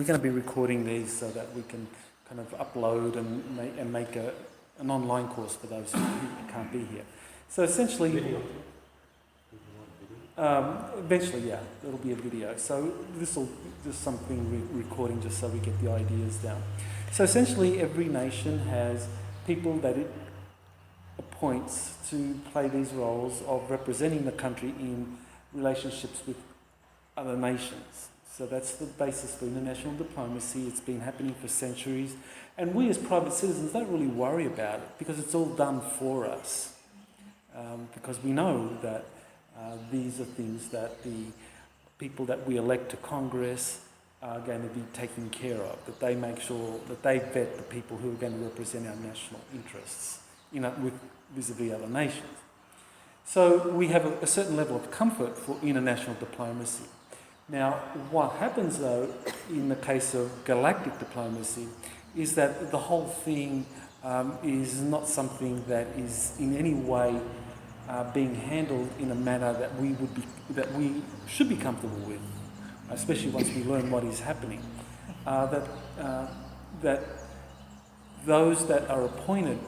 gonna be recording these so that we can kind of upload and make an online course for those who can't be here. So essentially, Video. eventually, yeah, it'll be a video. So this will just something recording just so we get the ideas down. So essentially, every nation has people that it appoints to play these roles of representing the country in relationships with other nations. So that's the basis for international diplomacy. It's been happening for centuries. And we as private citizens don't really worry about it because it's all done for us. Because we know that these are things that the people that we elect to Congress are going to be taking care of, that they make sure that they vet the people who are going to represent our national interests vis-a-vis other nations. So we have a certain level of comfort for international diplomacy. Now, what happens though in the case of galactic diplomacy is that the whole thing is not something that is in any way being handled in a manner that we should be comfortable with, especially once we learn what is happening. That those that are appointed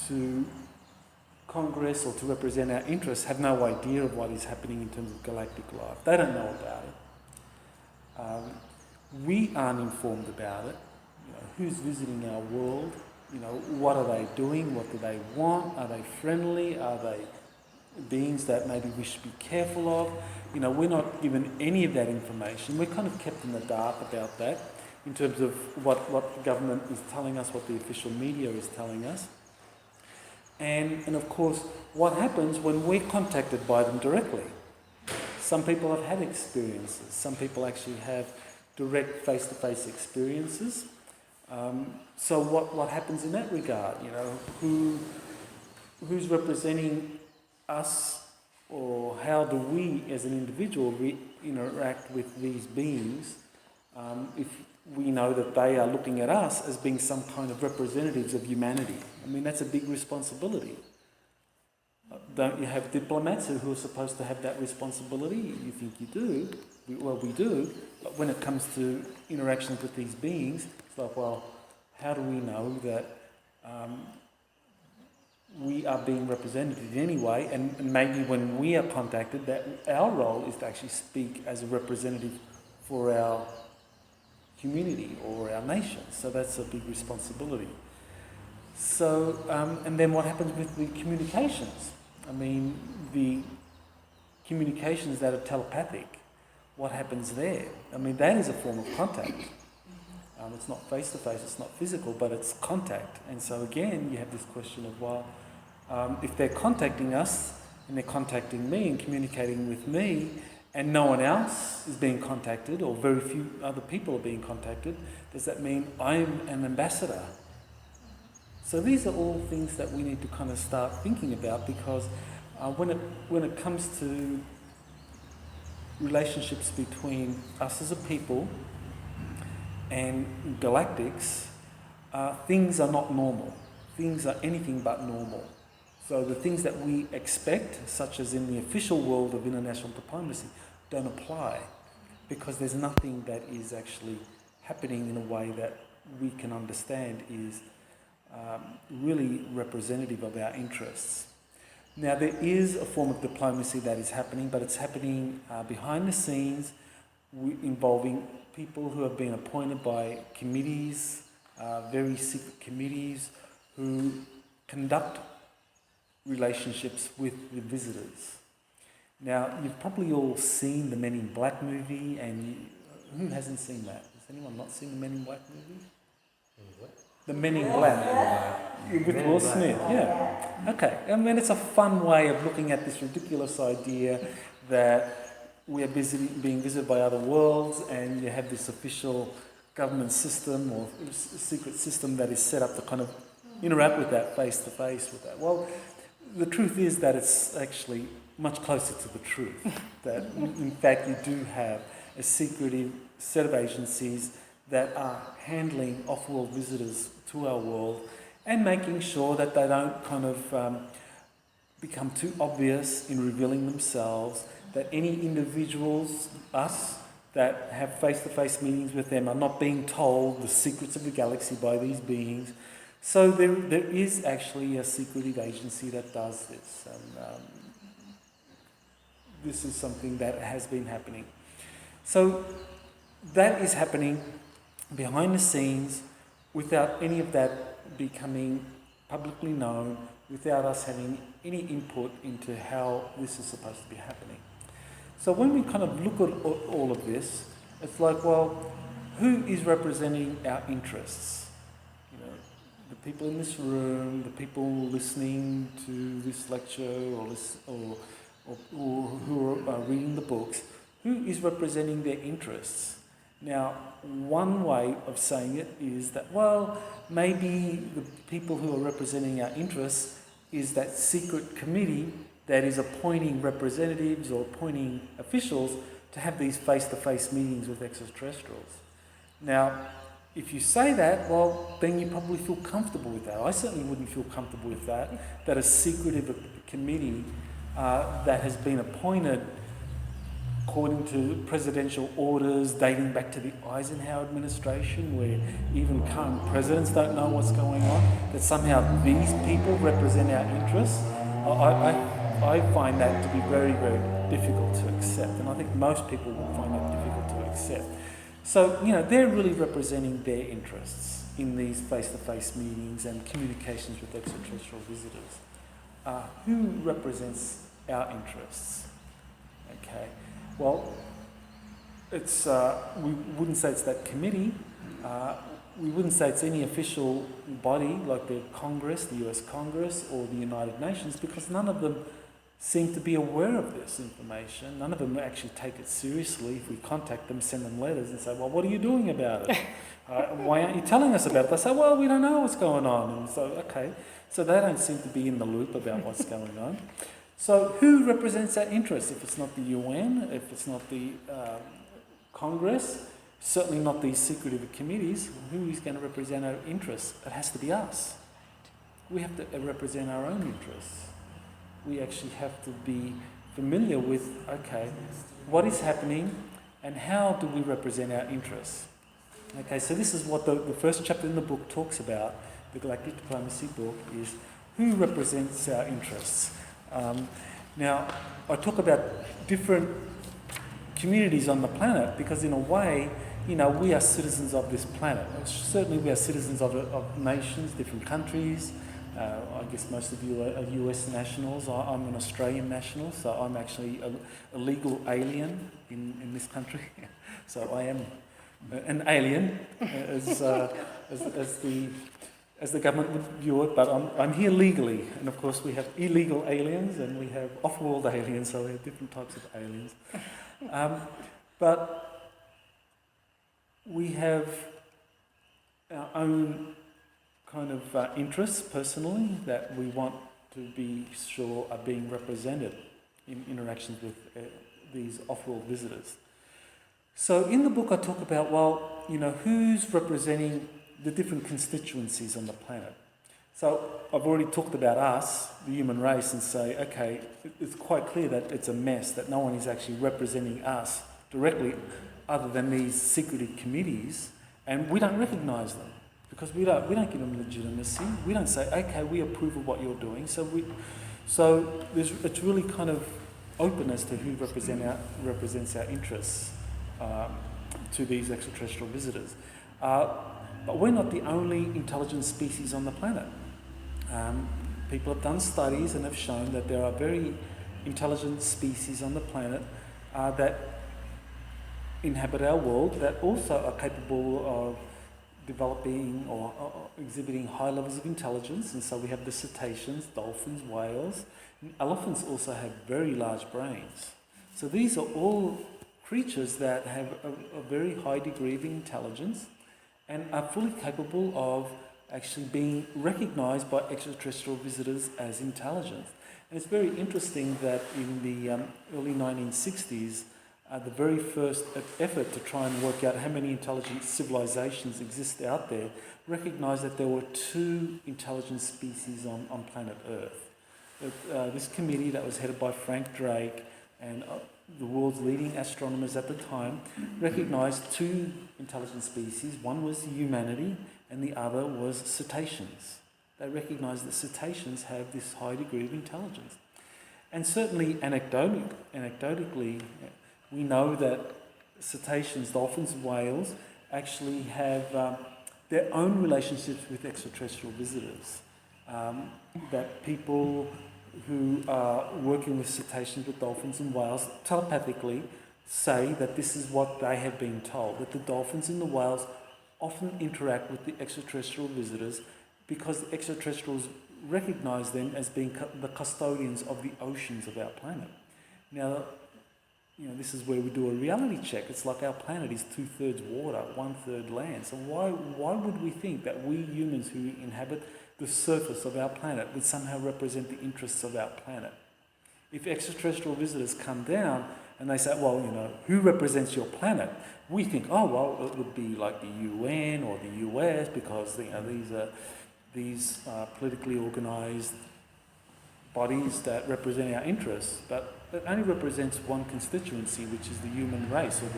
to Congress or to represent our interests have no idea of what is happening in terms of galactic life. They don't know about it. We aren't informed about it. Who's visiting our world? What are they doing? What do they want? Are they friendly? Are they beings that maybe we should be careful of? We're not given any of that information. We're kind of kept in the dark about that in terms of what the government is telling us, what the official media is telling us. And of course, what happens when we're contacted by them directly? Some people have had experiences. Some people actually have direct face-to-face experiences. So what happens in that regard? Who's representing us, or how do we as an individual interact with these beings if we know that they are looking at us as being some kind of representatives of humanity? I mean, that's a big responsibility. Don't you have diplomats who are supposed to have that responsibility? You think you do. Well, we do. But when it comes to interactions with these beings, it's like, well, how do we know that we are being represented in any way? And maybe when we are contacted, that our role is to actually speak as a representative for our community or our nation. So that's a big responsibility. So, and then what happens with the communications? I mean, the communications that are telepathic, what happens there? I mean, that is a form of contact. It's not face-to-face, it's not physical, but it's contact. And so again, you have this question of, well, if they're contacting us, and they're contacting me and communicating with me, and no one else is being contacted, or very few other people are being contacted, does that mean I'm an ambassador? So these are all things that we need to kind of start thinking about, because when it comes to relationships between us as a people and galactics, things are not normal. Things are anything but normal. So the things that we expect, such as in the official world of international diplomacy, don't apply, because there's nothing that is actually happening in a way that we can understand is really representative of our interests. Now, there is a form of diplomacy that is happening, but it's happening behind the scenes, involving people who have been appointed by committees, very secret committees, who conduct relationships with the visitors. Now, you've probably all seen the Men in Black movie, and who hasn't seen that? Has anyone not seen the Men in Black movie? The Men in Black, with Will Smith, yeah. Okay, I mean, it's a fun way of looking at this ridiculous idea that we are being visited by other worlds, and you have this official government system or secret system that is set up to kind of interact with that face-to-face with that. Well, the truth is that it's actually much closer to the truth, that in fact you do have a secretive set of agencies that are handling off-world visitors to our world and making sure that they don't kind of become too obvious in revealing themselves, that any individuals, us, that have face-to-face meetings with them are not being told the secrets of the galaxy by these beings. So there is actually a secretive agency that does this. And this is something that has been happening. So that is happening behind the scenes without any of that becoming publicly known, without us having any input into how this is supposed to be happening. So when we kind of look at all of this, it's like, well, who is representing our interests? You know, the people in this room, the people listening to this lecture, or who are reading the books, who is representing their interests? Now, one way of saying it is that, well, maybe the people who are representing our interests is that secret committee that is appointing representatives or appointing officials to have these face-to-face meetings with extraterrestrials. Now, if you say that, well, then you probably feel comfortable with that. I certainly wouldn't feel comfortable with that a secretive committee that has been appointed according to presidential orders dating back to the Eisenhower administration, where even current presidents don't know what's going on, that somehow these people represent our interests. I find that to be very, very difficult to accept, and I think most people will find that difficult to accept. So, you know, they're really representing their interests in these face-to-face meetings and communications with extraterrestrial visitors. Who represents our interests? Okay. Well, it's we wouldn't say it's that committee. We wouldn't say it's any official body like the Congress, the US Congress, or the United Nations, because none of them seem to be aware of this information. None of them actually take it seriously. If we contact them, send them letters and say, well, what are you doing about it? Why aren't you telling us about it? They say, well, we don't know what's going on. And so, okay. So they don't seem to be in the loop about what's going on. So who represents our interests? If it's not the UN, if it's not the Congress, certainly not these secretive committees, who is going to represent our interests? It has to be us. We have to represent our own interests. We actually have to be familiar with, okay, what is happening and how do we represent our interests? Okay, so this is what the first chapter in the book talks about, the Galactic Diplomacy book, is who represents our interests. Now, I talk about different communities on the planet because in a way, you know, we are citizens of this planet. Certainly we are citizens of nations, different countries. I guess most of you are US nationals. I'm an Australian national, so I'm actually a legal alien in this country. So I am an alien as the government would view it, but I'm here legally. And of course we have illegal aliens and we have off-world aliens, so we have different types of aliens. But we have our own kind of interests personally that we want to be sure are being represented in interactions with these off-world visitors. So in the book I talk about, well, you know, who's representing the different constituencies on the planet. So I've already talked about us, the human race, and say, okay, it's quite clear that it's a mess, that no one is actually representing us directly other than these secretive committees, and we don't recognise them because we don't give them legitimacy. We don't say, okay, we approve of what you're doing. So it's really kind of open as to who represents our interests to these extraterrestrial visitors. But we're not the only intelligent species on the planet. People have done studies and have shown that there are very intelligent species on the planet that inhabit our world that also are capable of developing or exhibiting high levels of intelligence. And so we have the cetaceans, dolphins, whales. Elephants also have very large brains. So these are all creatures that have a very high degree of intelligence and are fully capable of actually being recognised by extraterrestrial visitors as intelligent. And it's very interesting that in the early 1960s, the very first effort to try and work out how many intelligent civilizations exist out there recognised that there were 2 intelligent species on planet Earth. This committee that was headed by Frank Drake And the world's leading astronomers at the time recognized two intelligent species. One was humanity and the other was cetaceans. They recognized that cetaceans have this high degree of intelligence. And certainly anecdotally, we know that cetaceans, dolphins, whales actually have their own relationships with extraterrestrial visitors. That people who are working with cetaceans, with dolphins and whales, telepathically say that this is what they have been told, that the dolphins and the whales often interact with the extraterrestrial visitors because the extraterrestrials recognize them as being the custodians of the oceans of our planet. Now, this is where we do a reality check. It's like our planet is 2/3 water, 1/3 land. So why would we think that we humans who inhabit the surface of our planet would somehow represent the interests of our planet? If extraterrestrial visitors come down and they say, well, who represents your planet? We think, oh, well, it would be like the UN or the US because these are politically organised bodies that represent our interests, but it only represents one constituency, which is the human race, or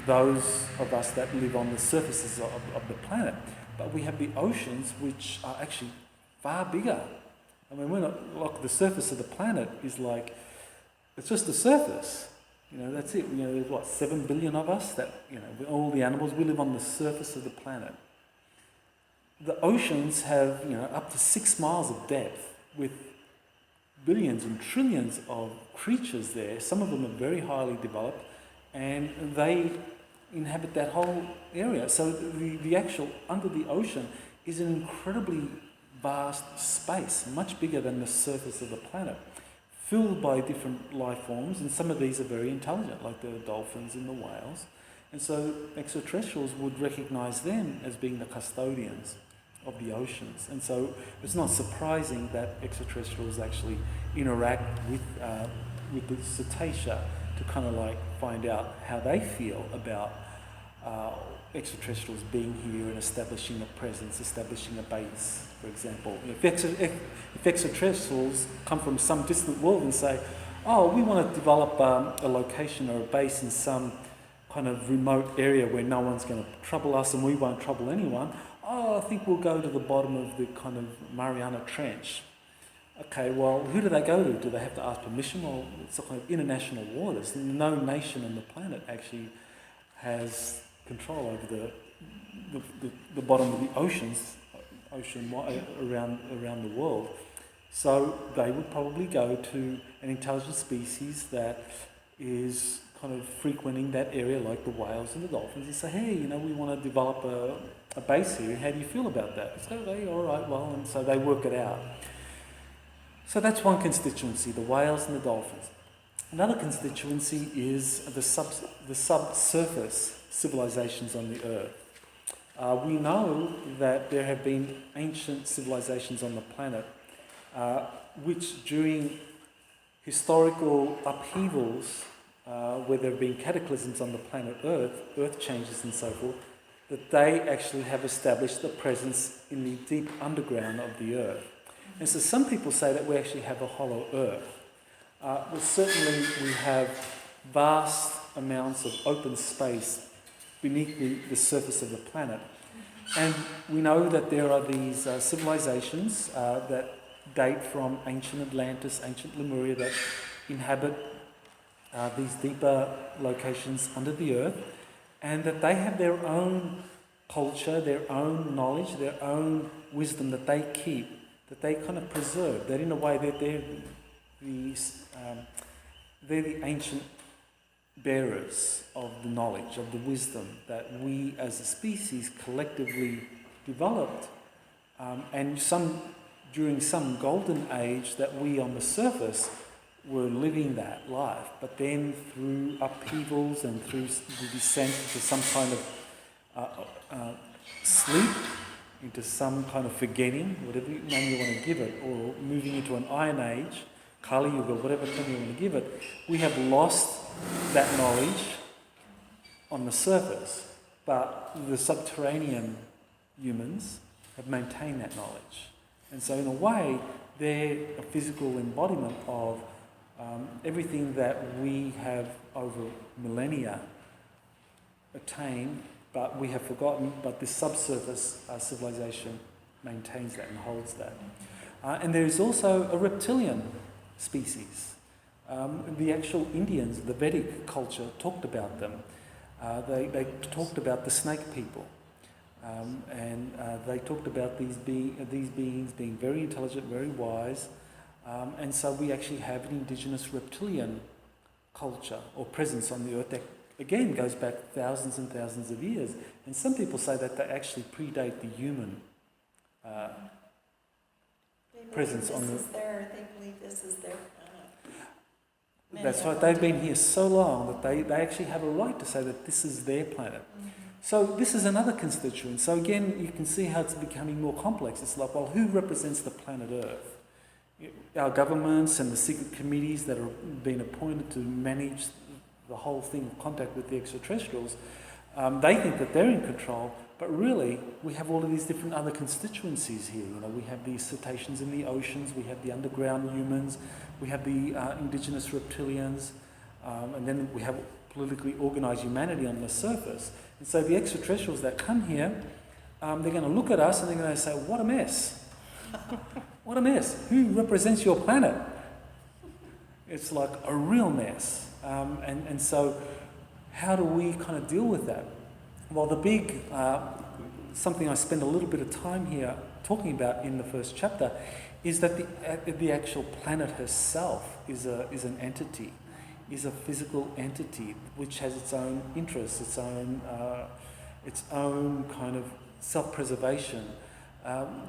those of us that live on the surfaces of the planet. But we have the oceans, which are actually far bigger. I mean, we're not like the surface of the planet is like, it's just the surface. That's it. There's what, 7 billion of us that, all the animals, we live on the surface of the planet. The oceans have, up to 6 miles of depth with billions and trillions of creatures there. Some of them are very highly developed and they inhabit that whole area. So the actual under the ocean is an incredibly vast space, much bigger than the surface of the planet, filled by different life forms, and some of these are very intelligent, like the dolphins and the whales. And so extraterrestrials would recognize them as being the custodians of the oceans. And so it's not surprising that extraterrestrials actually interact with the cetacea to kind of like find out how they feel about extraterrestrials being here and establishing a presence, establishing a base, for example. If extraterrestrials come from some distant world and say, oh, we want to develop a location or a base in some kind of remote area where no one's going to trouble us and we won't trouble anyone, oh, I think we'll go to the bottom of the kind of Mariana Trench. Okay, well, who do they go to? Do they have to ask permission? Well, it's a kind of international waters. No nation on the planet actually has control over the bottom of the ocean around the world. So they would probably go to an intelligent species that is kind of frequenting that area, like the whales and the dolphins, and say, hey, we want to develop a base here. How do you feel about that? So they, all right, well, and so they work it out. So that's one constituency, the whales and the dolphins. Another constituency is the subsurface civilizations on the Earth. We know that there have been ancient civilizations on the planet which during historical upheavals, where there have been cataclysms on the planet Earth changes and so forth, that they actually have established a presence in the deep underground of the Earth. And so some people say that we actually have a hollow Earth. But certainly we have vast amounts of open space beneath the surface of the planet. And we know that there are these civilizations that date from ancient Atlantis, ancient Lemuria, that inhabit these deeper locations under the Earth, and that they have their own culture, their own knowledge, their own wisdom that they keep, that they kind of preserve, that in a way that they're the ancient bearers of the knowledge, of the wisdom that we as a species collectively developed, and during some golden age that we on the surface were living that life, but then through upheavals and through the descent into some kind of sleep, into some kind of forgetting, whatever name you want to give it, or moving into an Iron Age, Kali Yuga, whatever term you want to give it, we have lost that knowledge on the surface, but the subterranean humans have maintained that knowledge. And so in a way, they're a physical embodiment of Everything that we have over millennia attained, but we have forgotten, but this subsurface civilization maintains that and holds that. And there is also a reptilian species. The actual Indians, the Vedic culture, talked about them. They talked about the snake people. And they talked about these beings being very intelligent, very wise. And so we actually have an indigenous reptilian culture or presence on the earth that, again, goes back thousands and thousands of years. And some people say that they actually predate the human presence on the earth. They believe this is their That's right, they've been here so long that they actually have a right to say that this is their planet. Mm-hmm. So this is another constituent. So again, you can see how it's becoming more complex. It's like, well, who represents the planet Earth? Our governments and the secret committees that are being appointed to manage the whole thing of contact with the extraterrestrials, they think that they're in control, but really we have all of these different other constituencies here. You know, we have the cetaceans in the oceans, we have the underground humans, we have the indigenous reptilians, and then we have politically organised humanity on the surface. And so the extraterrestrials that come here, they're going to look at us and they're going to say, what a mess. What a mess. Who represents your planet? It's like a real mess. And so how do we kind of deal with that? Well, the big, something I spend a little bit of time here talking about in the first chapter is that the actual planet herself is an entity, is a physical entity which has its own interests, its own kind of self-preservation.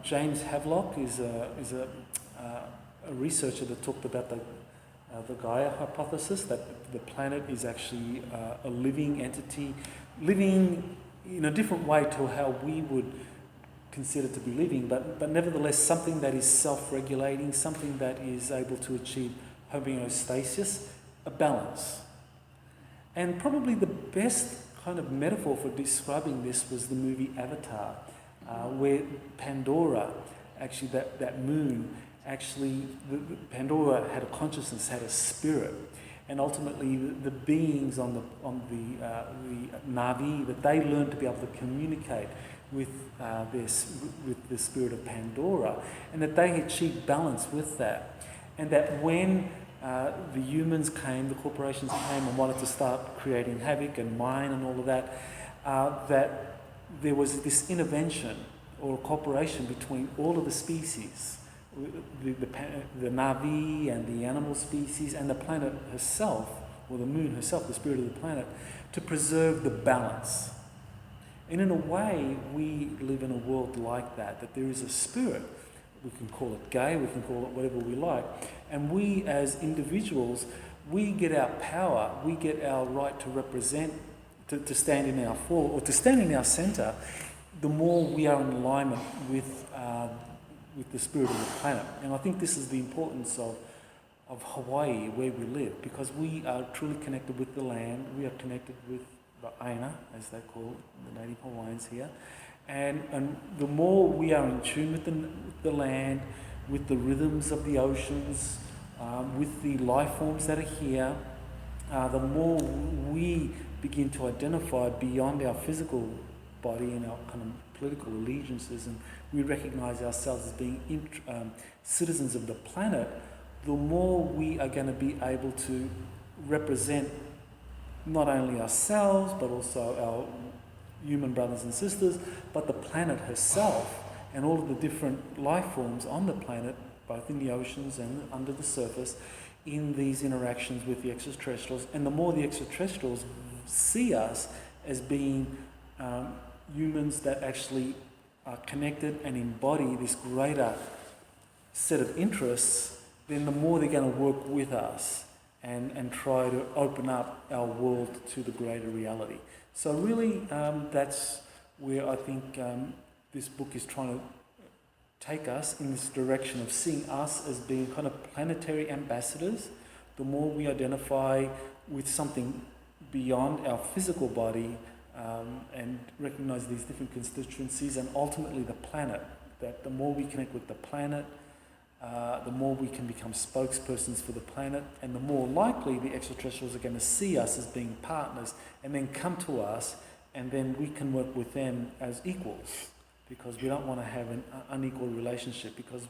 James Havelock is a researcher that talked about the Gaia hypothesis, that the planet is actually a living entity, living in a different way to how we would consider to be living, but nevertheless something that is self-regulating, something that is able to achieve homeostasis, a balance. And probably the best kind of metaphor for describing this was the movie Avatar, where Pandora, actually that moon, actually Pandora had a consciousness, had a spirit, and ultimately the beings on the Navi, that they learned to be able to communicate with the spirit of Pandora, and that they achieved balance with that, and that when the humans came, the corporations came and wanted to start creating havoc and mine and all of that, that there was this intervention or cooperation between all of the species, the Navi and the animal species and the planet herself, or the moon herself, the spirit of the planet, to preserve the balance. And in a way, we live in a world like that there is a spirit. We can call it gay, we can call it whatever we like. And we as individuals, we get our power, we get our right to represent, to stand in our fall, or to stand in our centre, the more we are in alignment with the spirit of the planet. And I think this is the importance of Hawaii, where we live, because we are truly connected with the land, we are connected with the Aina, as they call the native Hawaiians here. And the more we are in tune with the land, with the rhythms of the oceans, with the life forms that are here, the more we begin to identify beyond our physical body and our kind of political allegiances, and we recognise ourselves as being citizens of the planet, the more we are going to be able to represent not only ourselves, but also our human brothers and sisters, but the planet herself and all of the different life forms on the planet, both in the oceans and under the surface, in these interactions with the extraterrestrials. And the more the extraterrestrials see us as being humans that actually are connected and embody this greater set of interests, then the more they're going to work with us and try to open up our world to the greater reality. So really, that's where I think this book is trying to take us, in this direction of seeing us as being kind of planetary ambassadors. The more we identify with something beyond our physical body, and recognise these different constituencies, and ultimately the planet, that the more we connect with the planet, the more we can become spokespersons for the planet, and the more likely the extraterrestrials are going to see us as being partners and then come to us, and then we can work with them as equals, because we don't want to have an unequal relationship, because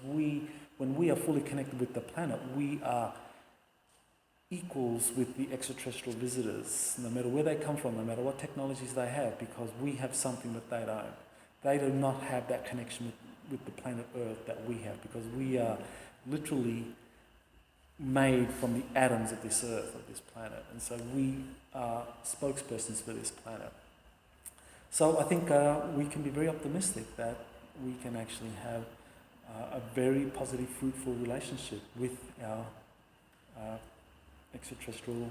when we are fully connected with the planet, we are equals with the extraterrestrial visitors, no matter where they come from, no matter what technologies they have, because we have something that they don't. They do not have that connection with the planet Earth that we have, because we are literally made from the atoms of this Earth, of this planet, and so we are spokespersons for this planet. So I think we can be very optimistic that we can actually have a very positive, fruitful relationship with our extraterrestrial,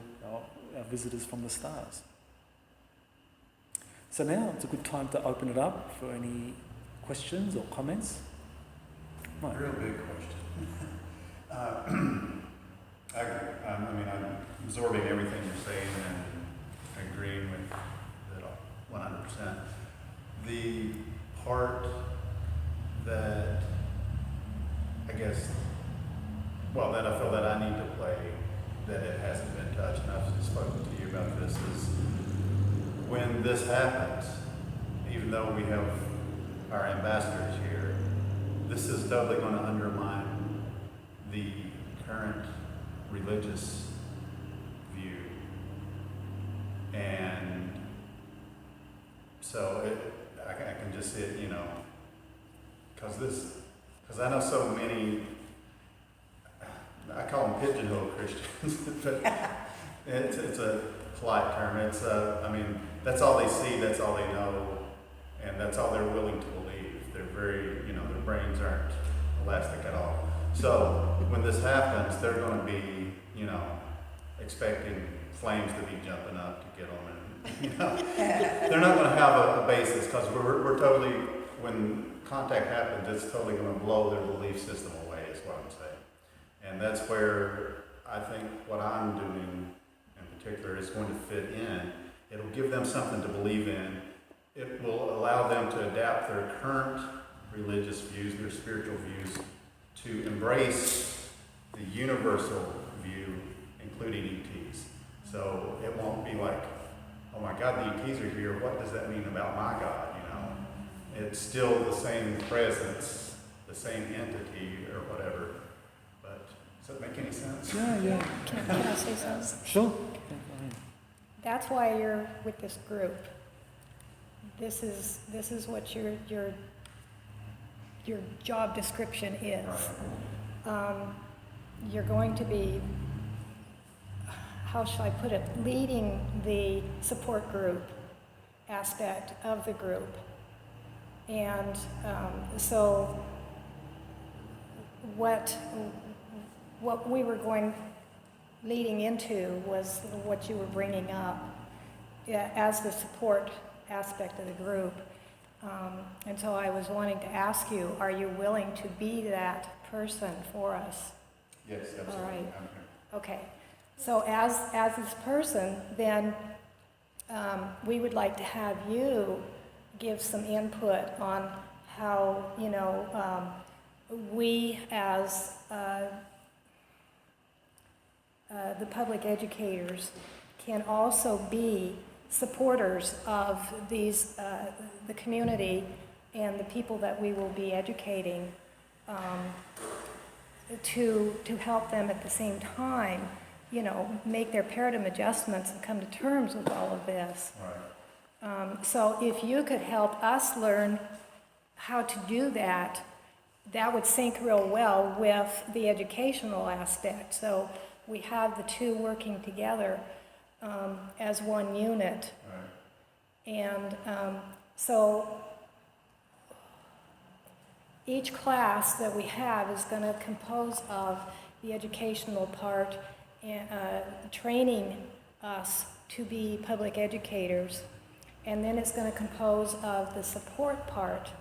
our visitors from the stars. So now it's a good time to open it up for any questions or comments. Mike. Real big question. I agree. I'm absorbing everything you're saying and agreeing with it 100%. The part that that I feel that I need to play, that it hasn't been touched, and I've spoken to you about this, is when this happens, even though we have our ambassadors here, this is doubly going to undermine the current religious view. And so I can just see it, because I know so many, I call them pigeonhole Christians, but it's a polite term. It's that's all they see, that's all they know, and that's all they're willing to believe. They're very, their brains aren't elastic at all. So when this happens, they're going to be, expecting flames to be jumping up to get them, and they're not going to have a basis, because we're totally, when contact happens, it's totally going to blow their belief system away, is what I'm saying. And that's where I think what I'm doing in particular is going to fit in. It'll give them something to believe in. It will allow them to adapt their current religious views, their spiritual views, to embrace the universal view, including ETs. So it won't be like, oh my God, the ETs are here, what does that mean about my God, It's still the same presence, the same entity or whatever. But does that make any sense? Yeah. Can I say something? Sure. That's why you're with this group. This is what your job description is. You're going to be, how shall I put it, leading the support group aspect of the group. And so what we were leading into was what you were bringing up as the support aspect of the group. And so I was wanting to ask you, are you willing to be that person for us? Yes, absolutely. All right. Okay. So as this person, then we would like to have you give some input on how, we as the public educators can also be supporters of these, the community and the people that we will be educating, to help them at the same time, make their paradigm adjustments and come to terms with all of this. Right. So if you could help us learn how to do that, that would sync real well with the educational aspect. So we have the two working together as one unit. Right. And so each class that we have is going to compose of the educational part and training us to be public educators. And then it's going to compose of the support part.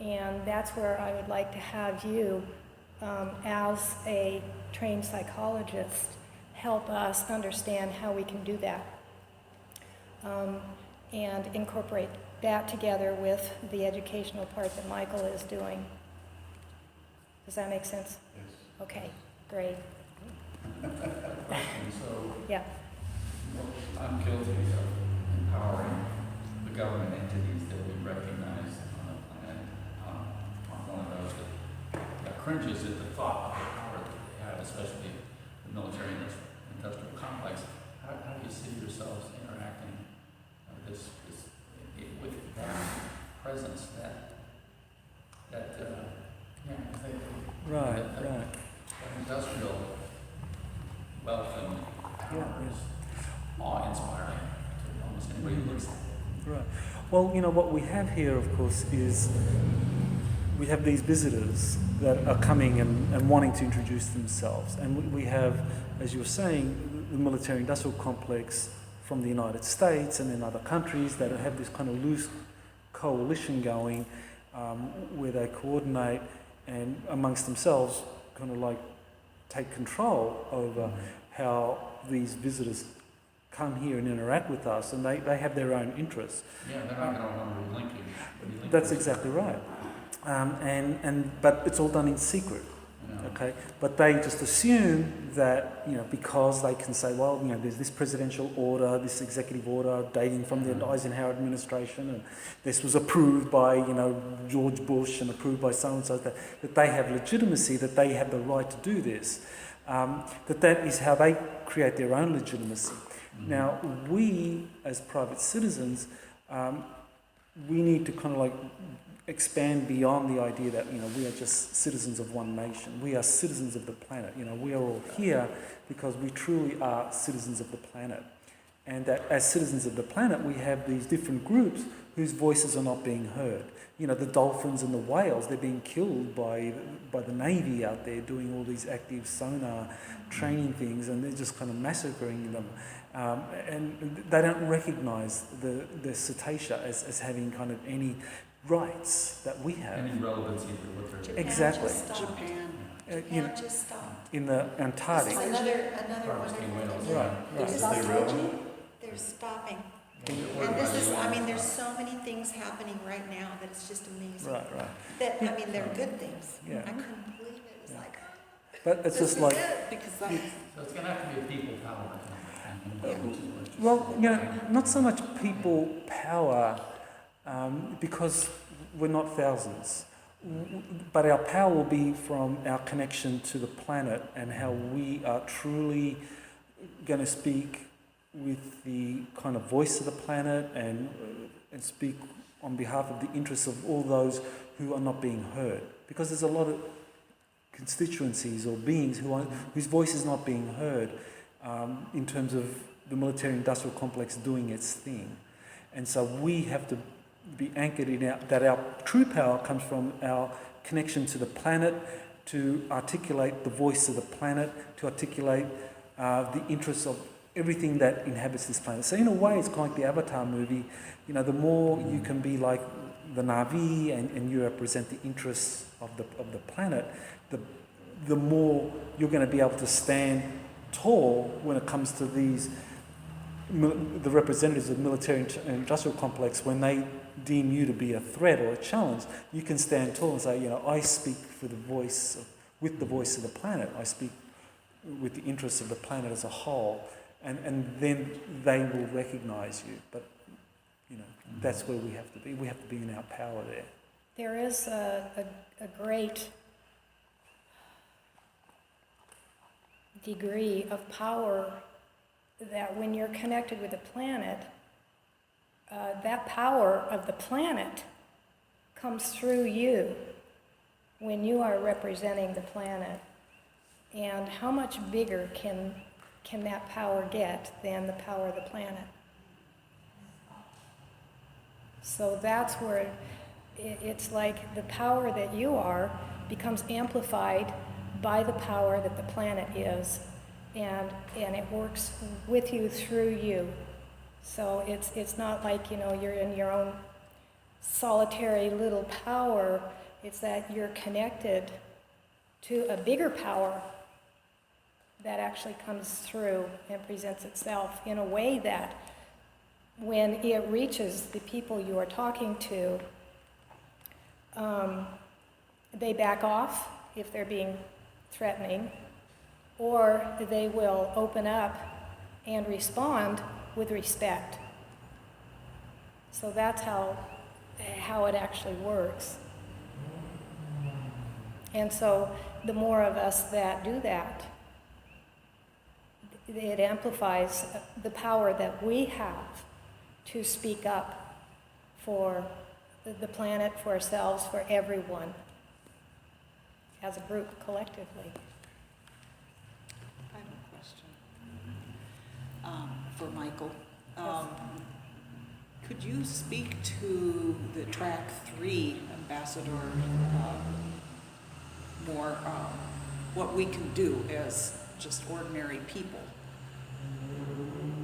And that's where I would like to have you, as a trained psychologist, help us understand how we can do that. And incorporate that together with the educational part that Michael is doing. Does that make sense? Yes. Okay, great. Question, so Yeah. I'm guilty of empowering the government entities that we recognize on the planet. I'm one of those that cringes at the thought of the power that they have, especially the military industrial complex. How do you see yourselves interacting with that presence, I think Right, that right. industrial wealth and power is awe-inspiring to almost anybody who looks at it. Right. Well, what we have here, of course, is we have these visitors that are coming and wanting to introduce themselves. And we have, as you were saying, the military-industrial complex from the United States and in other countries that have this kind of loose coalition going where they coordinate and amongst themselves kind of like take control over how these visitors come here and interact with us, and they have their own interests. Yeah, they're not going to want to relinquish. That's exactly right. But it's all done in secret. Yeah. Okay, but they just assume that because they can say, well, there's this presidential order, this executive order dating from the Eisenhower administration, and this was approved by George Bush and approved by so and so, that they have legitimacy, that they have the right to do this. That is how they create their own legitimacy. Mm-hmm. Now, we as private citizens, we need to kind of like expand beyond the idea that we are just citizens of one nation. We are citizens of the planet. We are all here because we truly are citizens of the planet, and that as citizens of the planet, we have these different groups whose voices are not being heard. The dolphins and the whales, they're being killed by the Navy out there doing all these active sonar training things, and they're just kind of massacring them. And they don't recognise the cetacean as having kind of any rights that we have. Any relevancy to what they're doing. Exactly. Japan just stopped. In the Antarctic. Another Harvesting whales. Right, right. Is they this really? Fuji? They're stopping. What And this about is, you? I mean, there's so many things happening right now that it's just amazing. Right, right. That, I mean, they're good things. Yeah. I couldn't believe it. It was Yeah. like, But it's this just is like, it, because So it's going to have to be a people power thing. well, not so much people power, because we're not thousands. But our power will be from our connection to the planet and how we are truly going to speak with the kind of voice of the planet and speak on behalf of the interests of all those who are not being heard. Because there's a lot of constituencies or beings whose voice is not being heard in terms of the military-industrial complex doing its thing. And so we have to be anchored in that our true power comes from our connection to the planet, to articulate the voice of the planet, to articulate the interests of everything that inhabits this planet. So in a way, it's kind of like the Avatar movie. The more you can be like the Na'vi and you represent the interests of the planet, the more you're going to be able to stand tall when it comes to the representatives of the military and industrial complex. When they deem you to be a threat or a challenge, you can stand tall and say, I speak with the voice of the planet. I speak with the interests of the planet as a whole, and then they will recognise you. But that's where we have to be. We have to be in our power there. There is a great degree of power that when you're connected with the planet, that power of the planet comes through you when you are representing the planet. And how much bigger can that power get than the power of the planet? So that's where it's like the power that you are becomes amplified by the power that the planet is, and it works with you, through you. So it's not like you're in your own solitary little power. It's that you're connected to a bigger power that actually comes through and presents itself in a way that when it reaches the people you are talking to, they back off if they're being threatening, or they will open up and respond with respect. So that's how it actually works. And so the more of us that do that, it amplifies the power that we have to speak up for the planet, for ourselves, for everyone, as a group, collectively. I have a question for Michael. Yes. Could you speak to the track 3 ambassador more, what we can do as just ordinary people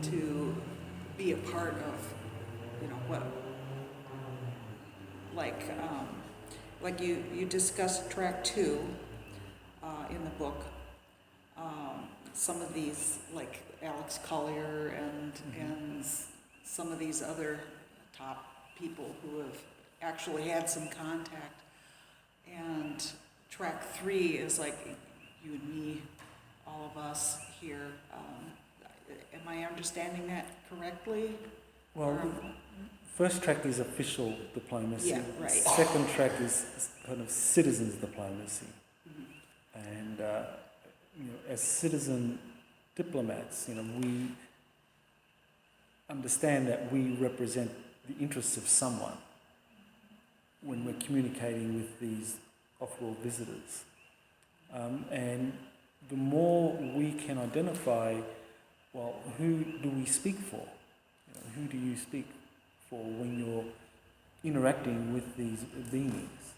to be a part of, what, like you discussed track 2 in the book. Some of these, like Alex Collier and some of these other top people who have actually had some contact. And track 3 is like you and me, all of us here. Am I understanding that correctly? Well, first track is official diplomacy. Yeah, right. Second track is kind of citizens diplomacy. Mm-hmm. And as citizen diplomats, we understand that we represent the interests of someone when we're communicating with these off-world visitors. And the more we can identify, well, who do we speak for? Who do you speak for when you're interacting with these beings?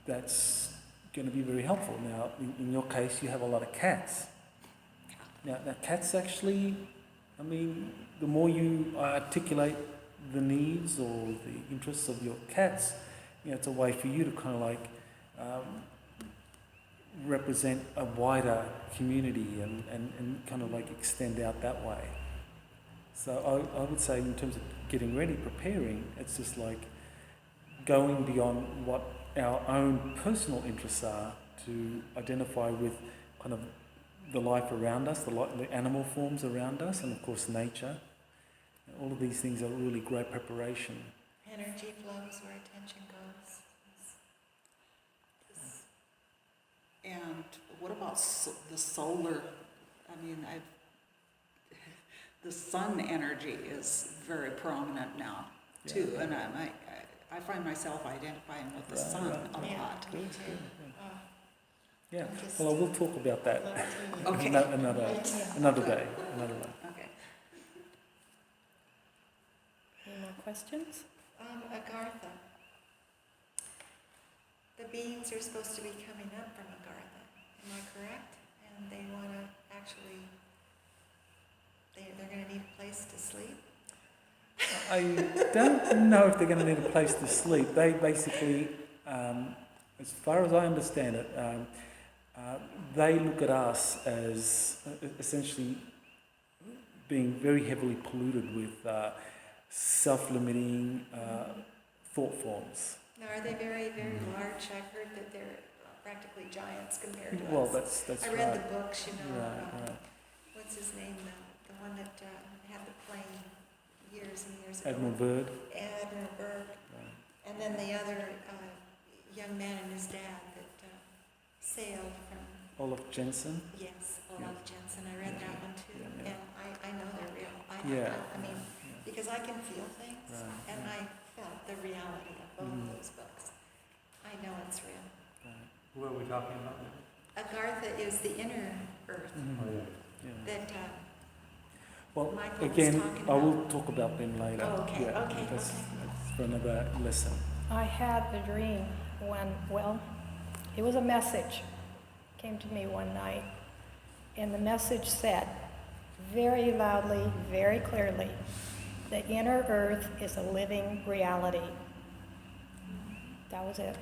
That's going to be very helpful. Now, in your case, you have a lot of cats. Now cats actually, the more you articulate the needs or the interests of your cats, it's a way for you to kind of like represent a wider community and kind of like extend out that way. So I would say in terms of getting ready, preparing, it's just like going beyond what our own personal interests are to identify with kind of the life around us, the animal forms around us, and of course nature. All of these things are really great preparation. Energy flows where attention goes. And what about the solar? The sun energy is very prominent now too, Yeah. and I find myself identifying with the sun a Yeah, lot. me too. Yeah. I'm just- Well, I will talk about that Okay. another day. Okay. Any more questions? Agartha. The beings are supposed to be coming up from Agartha. Am I correct? And they want to actually, they're going to need a place to sleep? I don't know if they're going to need a place to sleep. They basically, as far as I understand it, they look at us as essentially being very heavily polluted with self-limiting thought forms. Now, are they very, very large? I've heard that they're practically giants compared to Well, us. that's I right. read the books, Right. what's his name, the one that had the plane years and years ago. Admiral Byrd. Admiral Byrd. Right. And then the other young man and his dad that sailed from, Olaf Jensen. yes, Olaf Jensen. I read that one too. Yeah. And I know they're real. Yeah. I mean, because I can feel things. Right. And I felt the reality of both Mhm. those books. I know it's real. What are we talking about now? Agartha is the inner earth Mhm. Yeah. that Well, Michael was again, talking I will talk about them later. Oh, okay, Yeah, okay, that's okay. for another lesson. I had a dream it was a message, came to me one night, and the message said, very loudly, very clearly, the inner earth is a living reality. That was it.